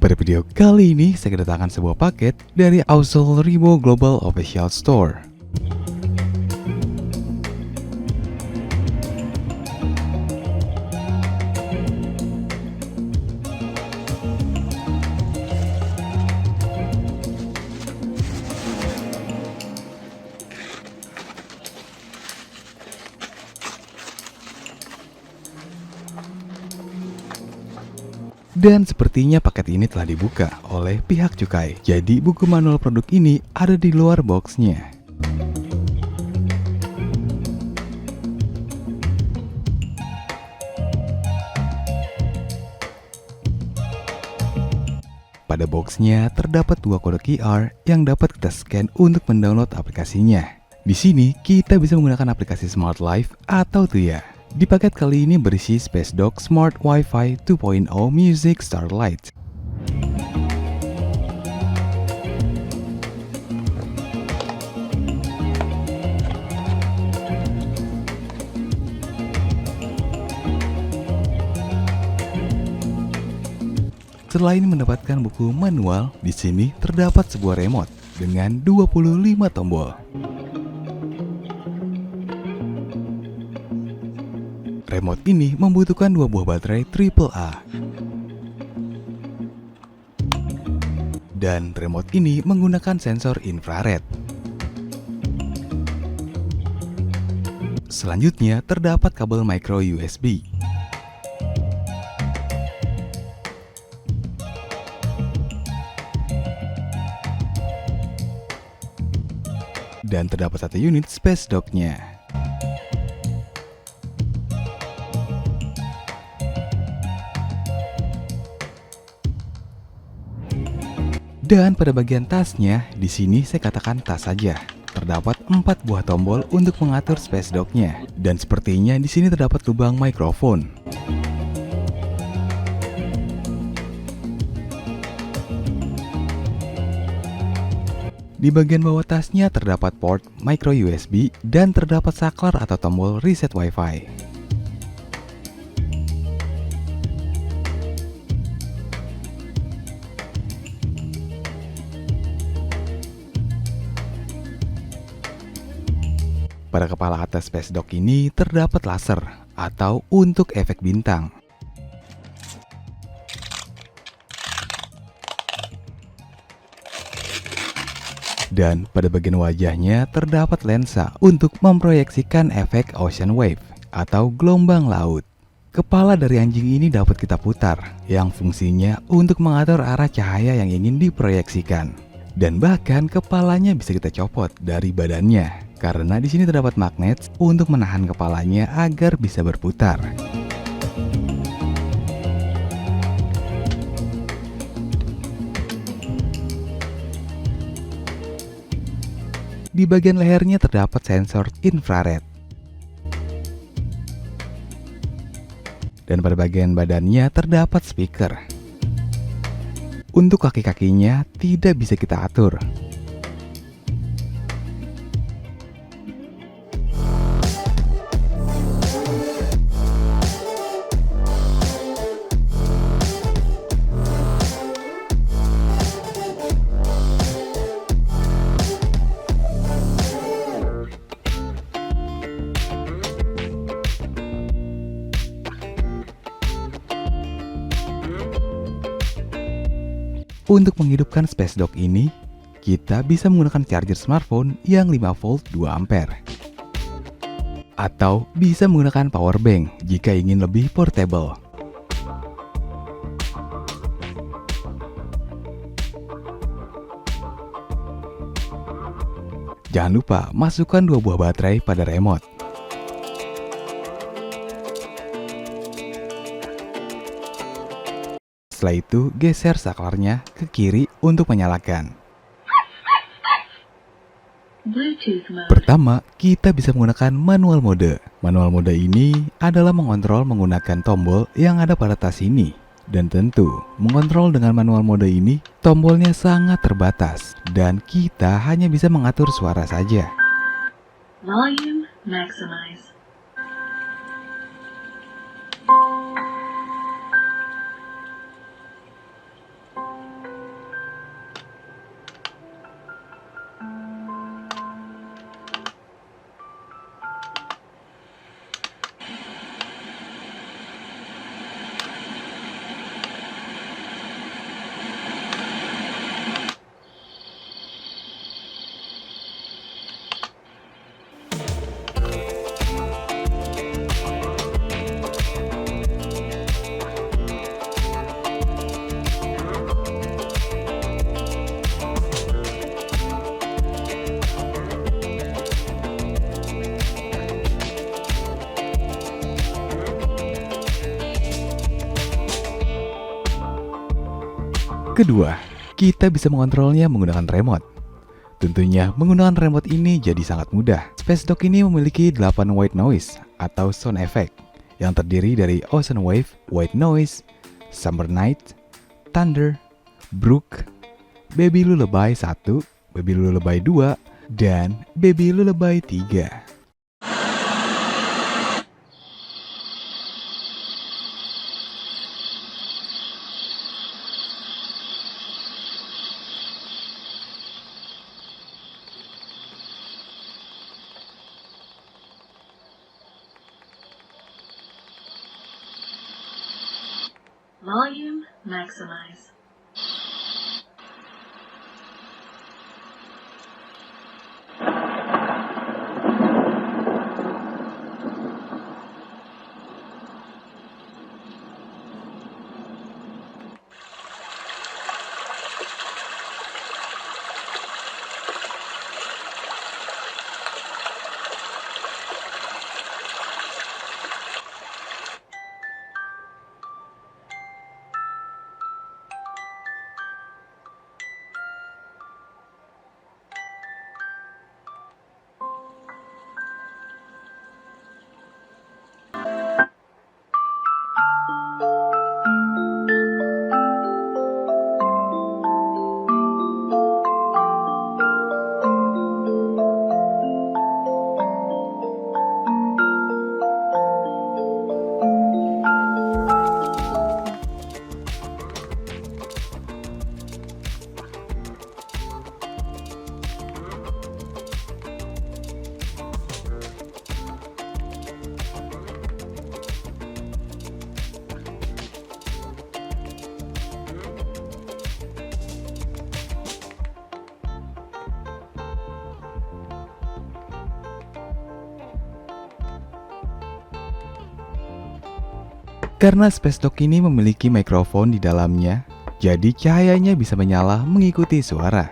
Pada video kali ini, saya kedatangan sebuah paket dari Aussel Ribo Global Official Store. Dan sepertinya paket ini telah dibuka oleh pihak cukai. Jadi buku manual produk ini ada di luar boxnya. Pada boxnya terdapat dua kode QR yang dapat kita scan untuk mendownload aplikasinya. Di sini kita bisa menggunakan aplikasi Smart Life atau Tuya. Di paket kali ini berisi SpaceDock Smart Wi-Fi 2.0 Music Starlight. Selain mendapatkan buku manual, di sini terdapat sebuah remote dengan 25 tombol. Remote ini membutuhkan dua buah baterai AAA. Dan remote ini menggunakan sensor infrared. Selanjutnya terdapat kabel micro USB. Dan terdapat satu unit SpaceDock-nya. Dan pada bagian tasnya, di sini saya katakan tas saja. Terdapat 4 buah tombol untuk mengatur SpaceDock-nya. Dan sepertinya di sini terdapat lubang mikrofon. Di bagian bawah tasnya terdapat port micro USB dan terdapat saklar atau tombol reset Wi-Fi. Pada kepala atas SpaceDock ini terdapat laser atau untuk efek bintang. Dan pada bagian wajahnya terdapat lensa untuk memproyeksikan efek ocean wave atau gelombang laut. Kepala dari anjing ini dapat kita putar, yang fungsinya untuk mengatur arah cahaya yang ingin diproyeksikan. Dan bahkan kepalanya bisa kita copot dari badannya, karena di sini terdapat magnet untuk menahan kepalanya agar bisa berputar. Di bagian lehernya terdapat sensor infrared. Dan pada bagian badannya terdapat speaker. Untuk kaki-kakinya tidak bisa kita atur. Untuk menghidupkan SpaceDock ini, kita bisa menggunakan charger smartphone yang 5 volt 2 ampere. Atau bisa menggunakan power bank jika ingin lebih portable. Jangan lupa masukkan 2 buah baterai pada remote. Setelah itu, geser saklarnya ke kiri untuk menyalakan. Pertama, kita bisa menggunakan manual mode. Manual mode ini adalah mengontrol menggunakan tombol yang ada pada tas ini. Dan tentu, mengontrol dengan manual mode ini, tombolnya sangat terbatas. Dan kita hanya bisa mengatur suara saja. Volume maximize. Kedua, kita bisa mengontrolnya menggunakan remote. Tentunya menggunakan remote ini jadi sangat mudah. Space Dock ini memiliki 8 white noise atau sound effect yang terdiri dari Ocean Wave, White Noise, Summer Night, Thunder, Brook, Baby Lullaby 1, Baby Lullaby 2, dan Baby Lullaby 3. Volume maximize. Karena Space Dock ini memiliki mikrofon di dalamnya, jadi cahayanya bisa menyala mengikuti suara.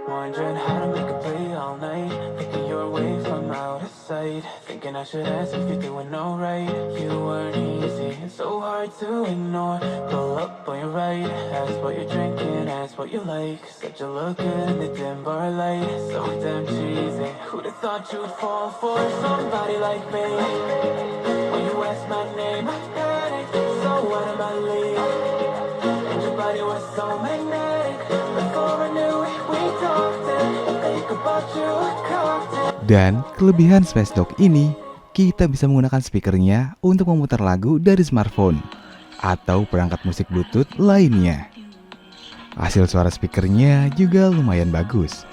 Wondering how to make a play all night, thinking you're away from out of sight. Thinking I should ask if you're doing alright. You weren't easy, it's so hard to ignore. Pull up on your right, ask what you're drinking, ask what you like. Said you look good in the dim bar light, so damn cheesy. Who'd have thought you'd fall for somebody like me? When you asked my name, I panicked, so out of my league. And your body was so magnetic. Before I knew it, we talked and I think about you, cocktail. Dan kelebihan Space Dock ini, kita bisa menggunakan speakernya untuk memutar lagu dari smartphone atau perangkat musik Bluetooth lainnya. Hasil suara speakernya juga lumayan bagus.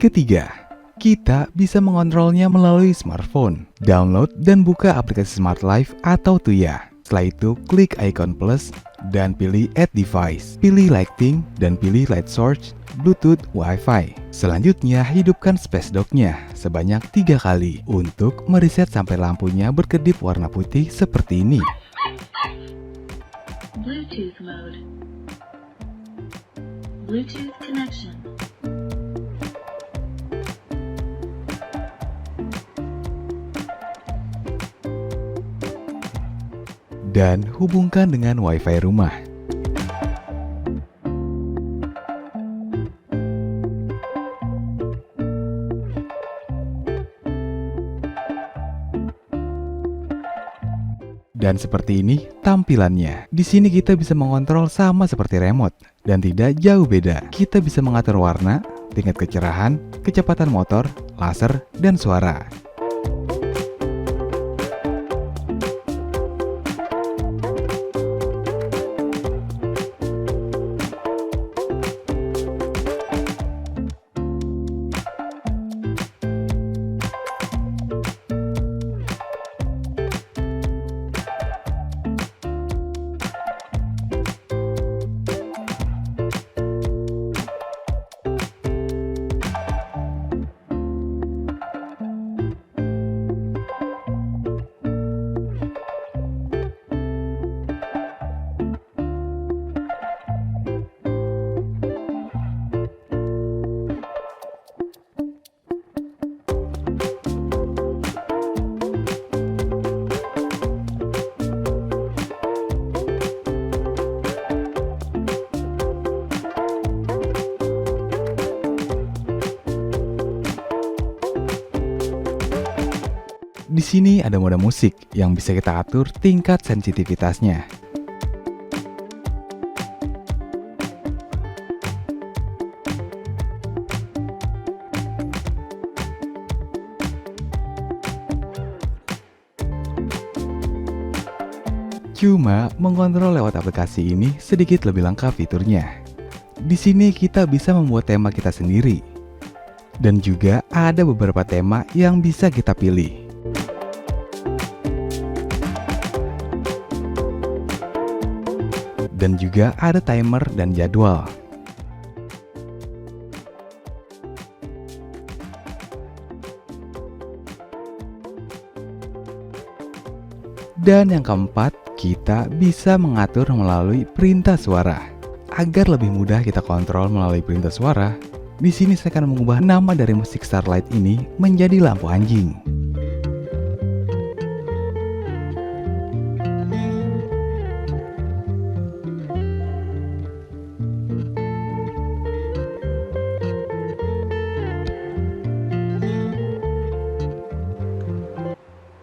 Ketiga, kita bisa mengontrolnya melalui smartphone. Download dan buka aplikasi Smart Life atau Tuya. Setelah itu, klik icon plus dan pilih Add Device. Pilih Lighting dan pilih Light Source, Bluetooth, Wi-Fi. Selanjutnya, hidupkan Space Dock-nya sebanyak 3 kali untuk mereset sampai lampunya berkedip warna putih seperti ini. Bluetooth mode. Bluetooth connection. Dan hubungkan dengan Wi-Fi rumah. Dan seperti ini tampilannya. Di sini kita bisa mengontrol sama seperti remote dan tidak jauh beda. Kita bisa mengatur warna, tingkat kecerahan, kecepatan motor, laser, dan suara. Di sini ada mode musik yang bisa kita atur tingkat sensitivitasnya. Cuma mengontrol lewat aplikasi ini sedikit lebih lengkap fiturnya. Di sini kita bisa membuat tema kita sendiri. Dan juga ada beberapa tema yang bisa kita pilih. Dan juga ada timer dan jadwal. Dan yang keempat, kita bisa mengatur melalui perintah suara. Agar lebih mudah kita kontrol melalui perintah suara, di sini saya akan mengubah nama dari musik Starlight ini menjadi lampu anjing.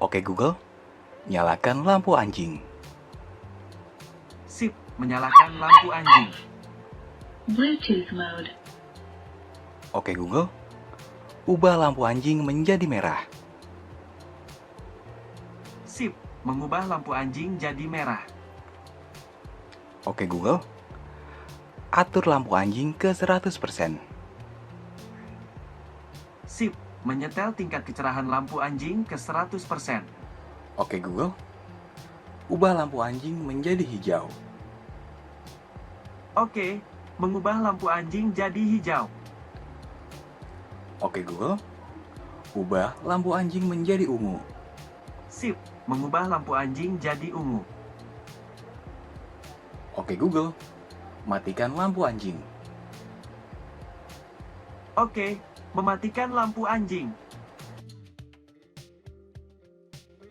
Oke Google, nyalakan lampu anjing. Sip, menyalakan lampu anjing. Bluetooth mode. Oke Google, ubah lampu anjing menjadi merah. Sip, mengubah lampu anjing jadi merah. Oke Google, atur lampu anjing ke 100%. Sip, menyetel tingkat kecerahan lampu anjing ke 100%. Oke Google, ubah lampu anjing menjadi hijau. Oke, mengubah lampu anjing jadi hijau. Oke Google, ubah lampu anjing menjadi ungu. Sip, mengubah lampu anjing jadi ungu. Oke Google, matikan lampu anjing. Oke, mematikan lampu anjing.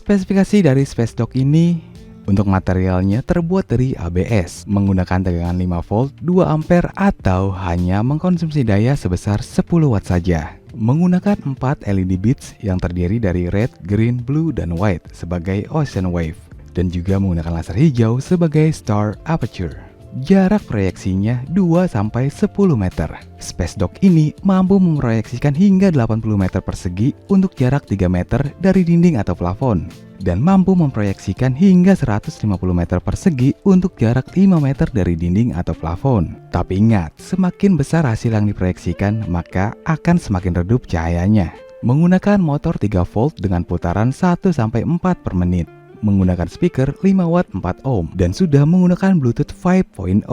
Spesifikasi dari Space Dock ini untuk materialnya terbuat dari ABS, menggunakan tegangan 5 volt 2 ampere atau hanya mengkonsumsi daya sebesar 10 watt saja. Menggunakan 4 LED beads yang terdiri dari red, green, blue, dan white sebagai ocean wave, dan juga menggunakan laser hijau sebagai star aperture. Jarak proyeksinya 2-10 meter. Space Dock ini mampu memproyeksikan hingga 80 meter persegi untuk jarak 3 meter dari dinding atau plafon, dan mampu memproyeksikan hingga 150 meter persegi untuk jarak 5 meter dari dinding atau plafon. Tapi ingat, semakin besar hasil yang diproyeksikan, maka akan semakin redup cahayanya. Menggunakan motor 3 volt dengan putaran 1-4 per menit. Menggunakan speaker 5 watt 4 ohm dan sudah menggunakan Bluetooth 5.0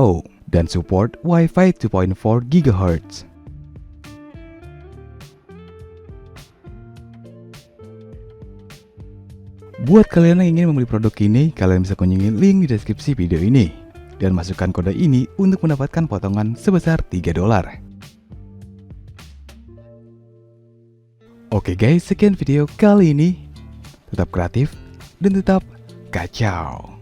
dan support Wi-Fi 2.4 GHz. Buat kalian yang ingin membeli produk ini, kalian bisa kunjungi link di deskripsi video ini dan masukkan kode ini untuk mendapatkan potongan sebesar $3. Oke guys, sekian video kali ini. Tetap kreatif dan tetap kacau.